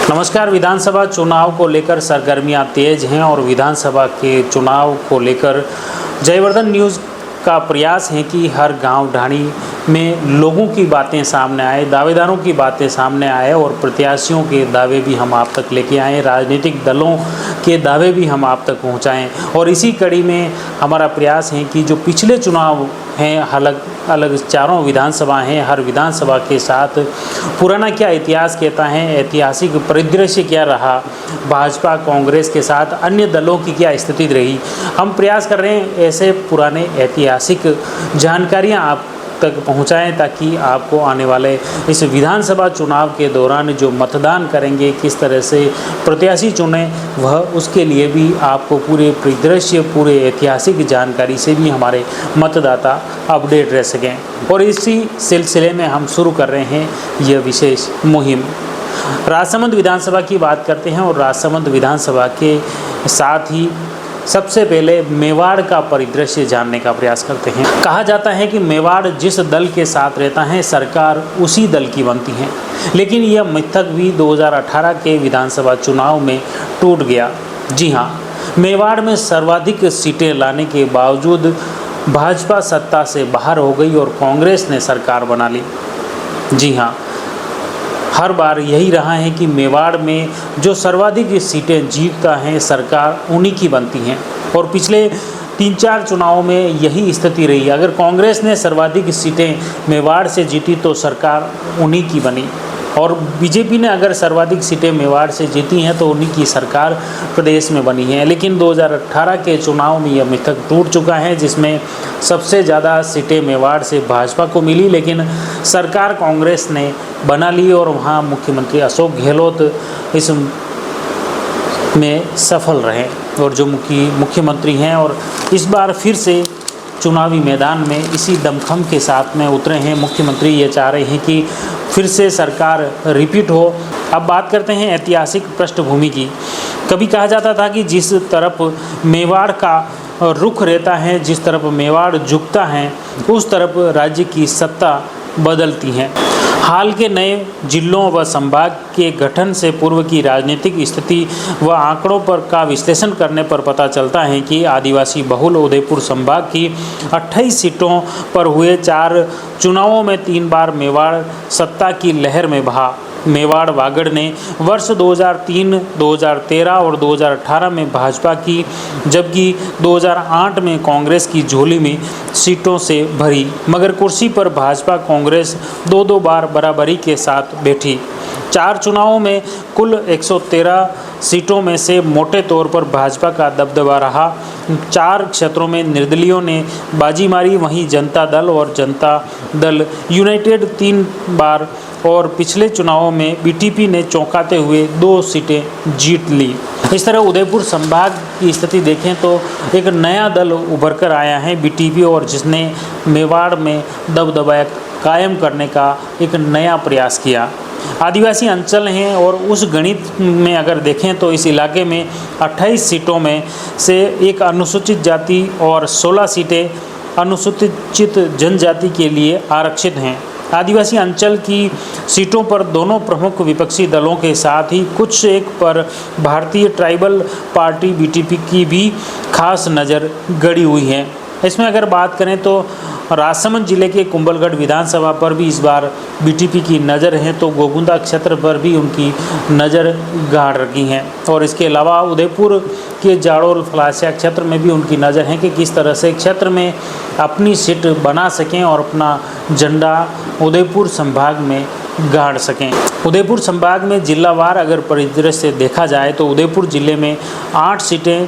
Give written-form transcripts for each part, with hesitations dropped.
नमस्कार। विधानसभा चुनाव को लेकर सरगर्मियां तेज हैं और विधानसभा के चुनाव को लेकर जयवर्धन न्यूज़ का प्रयास है कि हर गांव ढाणी में लोगों की बातें सामने आए, दावेदारों की बातें सामने आए और प्रत्याशियों के दावे भी हम आप तक लेके आएँ, राजनीतिक दलों के दावे भी हम आप तक पहुंचाएं। और इसी कड़ी में हमारा प्रयास है कि जो पिछले चुनाव हैं, अलग अलग चारों विधानसभा हैं, हर विधानसभा के साथ पुराना क्या इतिहास कहता है, ऐतिहासिक परिदृश्य क्या रहा, भाजपा कांग्रेस के साथ अन्य दलों की क्या स्थिति रही, हम प्रयास कर रहे हैं ऐसे पुराने ऐतिहासिक जानकारियां आप तक पहुंचाएं ताकि आपको आने वाले इस विधानसभा चुनाव के दौरान जो मतदान करेंगे, किस तरह से प्रत्याशी चुने, वह उसके लिए भी आपको पूरे परिदृश्य, पूरे ऐतिहासिक जानकारी से भी हमारे मतदाता अपडेट रह सकें। और इसी सिलसिले में हम शुरू कर रहे हैं यह विशेष मुहिम। राजसमंद विधानसभा की बात करते हैं और राजसमंद विधानसभा के साथ ही सबसे पहले मेवाड़ का परिदृश्य जानने का प्रयास करते हैं। कहा जाता है कि मेवाड़ जिस दल के साथ रहता है, सरकार उसी दल की बनती है, लेकिन यह मिथक भी 2018 के विधानसभा चुनाव में टूट गया। जी हाँ, मेवाड़ में सर्वाधिक सीटें लाने के बावजूद भाजपा सत्ता से बाहर हो गई और कांग्रेस ने सरकार बना ली। जी हाँ, हर बार यही रहा है कि मेवाड़ में जो सर्वाधिक सीटें जीतता है, सरकार उन्हीं की बनती हैं। और पिछले 3-4 चुनावों में यही स्थिति रही। अगर कांग्रेस ने सर्वाधिक सीटें मेवाड़ से जीती तो सरकार उन्हीं की बनी, और बीजेपी ने अगर सर्वाधिक सीटें मेवाड़ से जीती हैं तो उन्हीं की सरकार प्रदेश में बनी है। लेकिन 2018 के चुनाव में यह मिथक टूट चुका है, जिसमें सबसे ज़्यादा सीटें मेवाड़ से भाजपा को मिली, लेकिन सरकार कांग्रेस ने बना ली और वहाँ मुख्यमंत्री अशोक गहलोत इस में सफल रहे और जो मुख्यमंत्री हैं और इस बार फिर से चुनावी मैदान में इसी दमखम के साथ में उतरे हैं। मुख्यमंत्री ये चाह रहे हैं कि फिर से सरकार रिपीट हो। अब बात करते हैं ऐतिहासिक पृष्ठभूमि की। कभी कहा जाता था कि जिस तरफ मेवाड़ का रुख रहता है, जिस तरफ मेवाड़ झुकता है, उस तरफ राज्य की सत्ता बदलती है। हाल के नए जिलों व संभाग के गठन से पूर्व की राजनीतिक स्थिति व आंकड़ों पर का विश्लेषण करने पर पता चलता है कि आदिवासी बहुल उदयपुर संभाग की 28 सीटों पर हुए 4 चुनावों में 3 बार मेवाड़ सत्ता की लहर में बहा। मेवाड़ वागड़ ने वर्ष 2003, 2013 और 2018 में भाजपा की, जबकि 2008 में कांग्रेस की झोली में सीटों से भरी, मगर कुर्सी पर भाजपा कांग्रेस 2-2 बार बराबरी के साथ बैठी। 4 चुनावों में कुल 113 सीटों में से मोटे तौर पर भाजपा का दबदबा रहा। 4 क्षेत्रों में निर्दलीयों ने बाजी मारी, वहीं जनता दल और जनता दल यूनाइटेड 3 बार और पिछले चुनावों में बीटीपी ने चौंकाते हुए 2 सीटें जीत ली। इस तरह उदयपुर संभाग की स्थिति देखें तो एक नया दल उभर कर आया है, बीटीपी, और जिसने मेवाड़ में दबदबा कायम करने का एक नया प्रयास किया। आदिवासी अंचल हैं और उस गणित में अगर देखें तो इस इलाके में 28 सीटों में से एक अनुसूचित जाति और 16 सीटें अनुसूचित जनजाति के लिए आरक्षित हैं। आदिवासी अंचल की सीटों पर दोनों प्रमुख विपक्षी दलों के साथ ही कुछ एक पर भारतीय ट्राइबल पार्टी बीटीपी की भी खास नज़र गड़ी हुई है। इसमें अगर बात करें तो राजसमंद जिले के कुंभलगढ़ विधानसभा पर भी इस बार बीटीपी की नज़र है, तो गोगुंदा क्षेत्र पर भी उनकी नज़र गाड़ रखी है। और इसके अलावा उदयपुर के जाड़ोल फलासिया क्षेत्र में भी उनकी नज़र है कि किस तरह से क्षेत्र में अपनी सीट बना सकें और अपना झंडा उदयपुर संभाग में गाड़ सकें। उदयपुर संभाग में जिलावार अगर परिदृश्य देखा जाए तो उदयपुर जिले में 8 सीटें,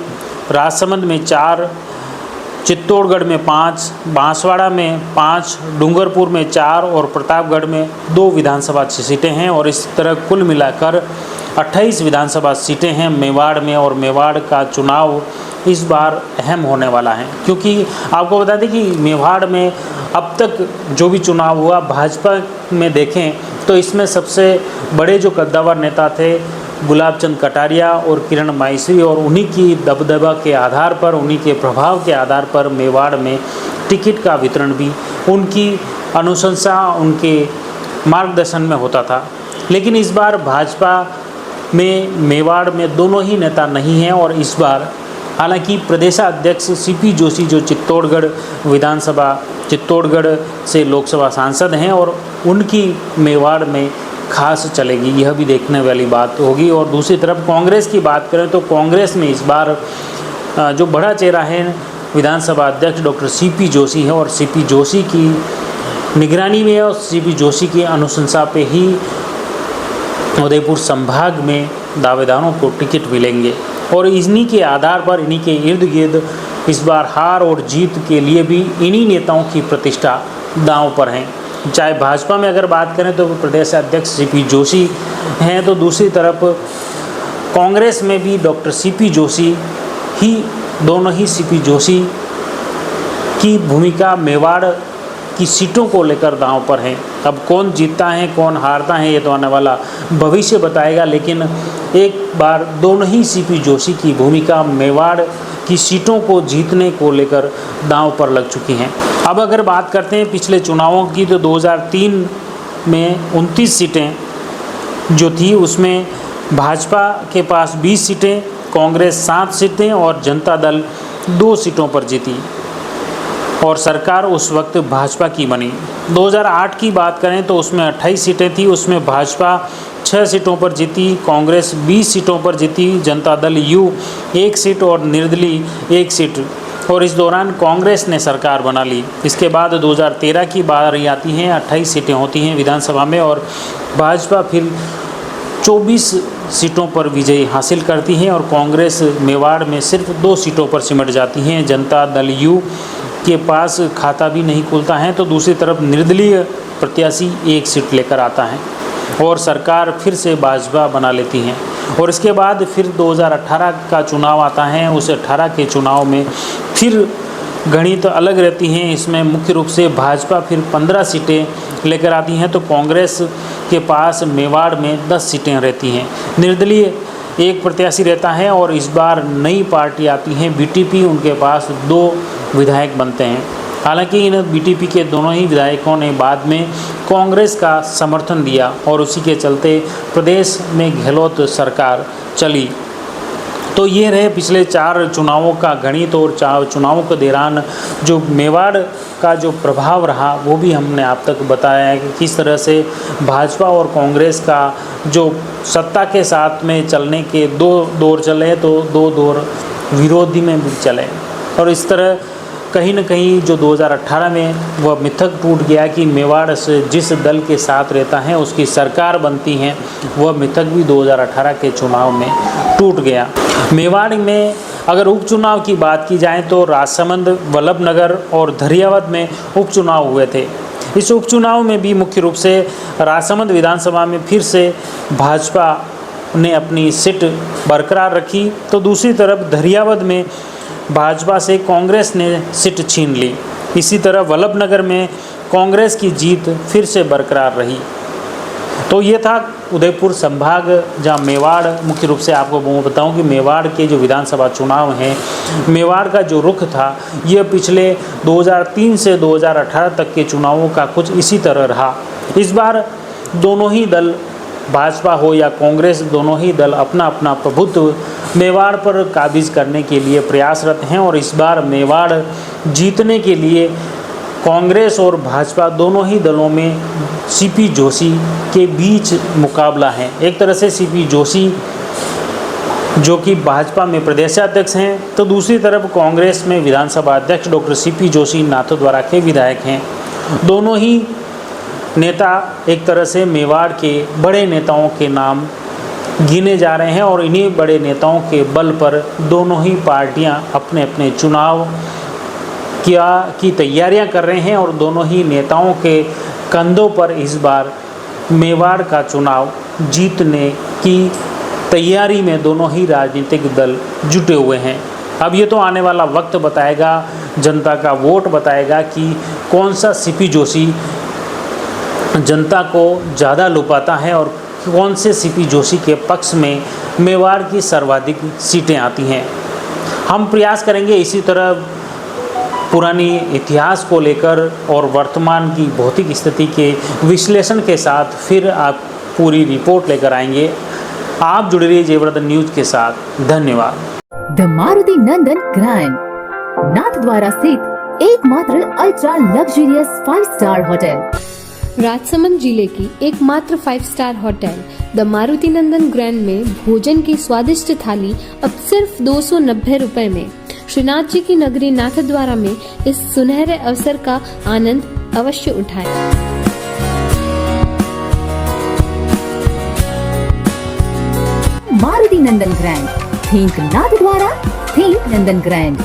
राजसमंद में 4, चित्तौड़गढ़ में 5, बांसवाड़ा में 5, डूंगरपुर में 4 और प्रतापगढ़ में 2 विधानसभा सीटें हैं। और इस तरह कुल मिलाकर 28 विधानसभा सीटें हैं मेवाड़ में। और मेवाड़ का चुनाव इस बार अहम होने वाला है, क्योंकि आपको बता दें कि मेवाड़ में अब तक जो भी चुनाव हुआ, भाजपा में देखें तो इसमें सबसे बड़े जो कद्दावर नेता थे गुलाब चंद कटारिया और किरण माहेश्वरी, और उन्हीं की दबदबा के आधार पर, उन्हीं के प्रभाव के आधार पर मेवाड़ में टिकट का वितरण भी उनकी अनुशंसा, उनके मार्गदर्शन में होता था। लेकिन इस बार भाजपा में मेवाड़ में दोनों ही नेता नहीं हैं और इस बार हालांकि प्रदेशाध्यक्ष सीपी जोशी जो चित्तौड़गढ़ से लोकसभा सांसद हैं और उनकी मेवाड़ में खास चलेगी, यह भी देखने वाली बात होगी। और दूसरी तरफ कांग्रेस की बात करें तो कांग्रेस में इस बार जो बड़ा चेहरा है विधानसभा अध्यक्ष डॉक्टर सीपी जोशी है और सीपी जोशी की निगरानी में और सीपी जोशी की अनुशंसा पे ही उदयपुर संभाग में दावेदारों को टिकट मिलेंगे और इन्हीं के आधार पर इन्हीं के इर्द गिर्द इस बार हार और जीत के लिए भी इन्हीं नेताओं की प्रतिष्ठा दांव पर है। चाहे भाजपा में अगर बात करें तो प्रदेश अध्यक्ष सीपी जोशी हैं, तो दूसरी तरफ कांग्रेस में भी डॉक्टर सीपी जोशी ही, दोनों ही सीपी जोशी की भूमिका मेवाड़ की सीटों को लेकर दांव पर है। अब कौन जीतता है कौन हारता है ये तो आने वाला भविष्य बताएगा, लेकिन एक बार दोनों ही सीपी जोशी की भूमिका मेवाड़ की सीटों को जीतने को लेकर दांव पर लग चुकी हैं। अब अगर बात करते हैं पिछले चुनावों की तो 2003 में 29 सीटें जो थी उसमें भाजपा के पास 20 सीटें, कांग्रेस 7 सीटें और जनता दल 2 सीटों पर जीती और सरकार उस वक्त भाजपा की बनी। 2008 की बात करें तो उसमें 28 सीटें थी, उसमें भाजपा 6 सीटों पर जीती, कांग्रेस 20 सीटों पर जीती, जनता दल यू 1 सीट और निर्दलीय 1 सीट और इस दौरान कांग्रेस ने सरकार बना ली। इसके बाद 2013 की बारी आती हैं, 28 सीटें होती हैं विधानसभा में और भाजपा फिर 24 सीटों पर विजय हासिल करती हैं और कांग्रेस मेवाड़ में सिर्फ 2 सीटों पर सिमट जाती हैं। जनता दल यू के पास खाता भी नहीं खुलता है, तो दूसरी तरफ निर्दलीय प्रत्याशी 1 सीट लेकर आता है और सरकार फिर से भाजपा बना लेती हैं। और इसके बाद फिर 2018 का चुनाव आता है, उस 18 के चुनाव में फिर गणित अलग रहती हैं। इसमें मुख्य रूप से भाजपा फिर 15 सीटें लेकर आती हैं, तो कांग्रेस के पास मेवाड़ में 10 सीटें रहती हैं। निर्दलीय 1 प्रत्याशी रहता है और इस बार नई पार्टी आती है बीटीपी, उनके पास 2 विधायक बनते हैं। हालांकि इन बीटीपी के दोनों ही विधायकों ने बाद में कांग्रेस का समर्थन दिया और उसी के चलते प्रदेश में गहलोत सरकार चली। तो ये रहे पिछले 4 चुनावों का गणित और 4 चुनावों के दौरान जो मेवाड़ का जो प्रभाव रहा वो भी हमने आप तक बताया है कि किस तरह से भाजपा और कांग्रेस का जो सत्ता के साथ में चलने के 2 दौर चले तो 2 दौर विरोधी में भी चले और इस तरह कहीं न कहीं जो 2018 में वह मिथक टूट गया कि मेवाड़ से जिस दल के साथ रहता है उसकी सरकार बनती है, वह मिथक भी 2018 के चुनाव में टूट गया। मेवाड़ में अगर उपचुनाव की बात की जाए तो राजसमंद, वल्लभनगर और धरियावद में उपचुनाव हुए थे। इस उपचुनाव में भी मुख्य रूप से राजसमंद विधानसभा में फिर से भाजपा ने अपनी सीट बरकरार रखी, तो दूसरी तरफ धरियावद में भाजपा से कांग्रेस ने सीट छीन ली। इसी तरह वल्लभनगर में कांग्रेस की जीत फिर से बरकरार रही। तो ये था उदयपुर संभाग जहाँ मेवाड़, मुख्य रूप से आपको बताऊं कि मेवाड़ के जो विधानसभा चुनाव हैं, मेवाड़ का जो रुख था ये पिछले 2003 से 2018 तक के चुनावों का कुछ इसी तरह रहा। इस बार दोनों ही दल, भाजपा हो या कांग्रेस, दोनों ही दल अपना अपना प्रभुत्व मेवाड़ पर काबिज करने के लिए प्रयासरत हैं और इस बार मेवाड़ जीतने के लिए कांग्रेस और भाजपा दोनों ही दलों में सीपी जोशी के बीच मुकाबला है। एक तरह से सीपी जोशी जो कि भाजपा में प्रदेशाध्यक्ष हैं, तो दूसरी तरफ कांग्रेस में विधानसभा अध्यक्ष डॉक्टर सीपी जोशी नाथद्वारा के विधायक हैं। दोनों ही नेता एक तरह से मेवाड़ के बड़े नेताओं के नाम गिने जा रहे हैं और इन्हीं बड़े नेताओं के बल पर दोनों ही पार्टियां अपने अपने चुनाव की तैयारियां कर रहे हैं और दोनों ही नेताओं के कंधों पर इस बार मेवाड़ का चुनाव जीतने की तैयारी में दोनों ही राजनीतिक दल जुटे हुए हैं। अब ये तो आने वाला वक्त बताएगा, जनता का वोट बताएगा कि कौन सा सीपी जोशी जनता को ज़्यादा लुभाता है और कौन से सीपी जोशी के पक्ष में मेवाड़ की सर्वाधिक सीटें आती हैं। हम प्रयास करेंगे इसी तरह पुरानी इतिहास को लेकर और वर्तमान की भौतिक स्थिति के विश्लेषण के साथ फिर आप पूरी रिपोर्ट लेकर आएंगे। आप जुड़े रहिए जयवर्धन न्यूज के साथ। धन्यवाद। The Maruti Nandan grand, Nathdwara स्थित एकमात्र ultra luxurious 5 star hotel. Rajsamand जिले की एकमात्र 5 star hotel the Maruti Nandan grand में भोजन की स्वादिष्ट थाली अब सिर्फ 290 रुपए में। श्रीनाथ जी की नगरी नाथद्वारा में इस सुनहरे अवसर का आनंद अवश्य उठाएं। मारुति नंदन ग्रैंड, थिंक नाथद्वारा, थिंक नंदन ग्रैंड।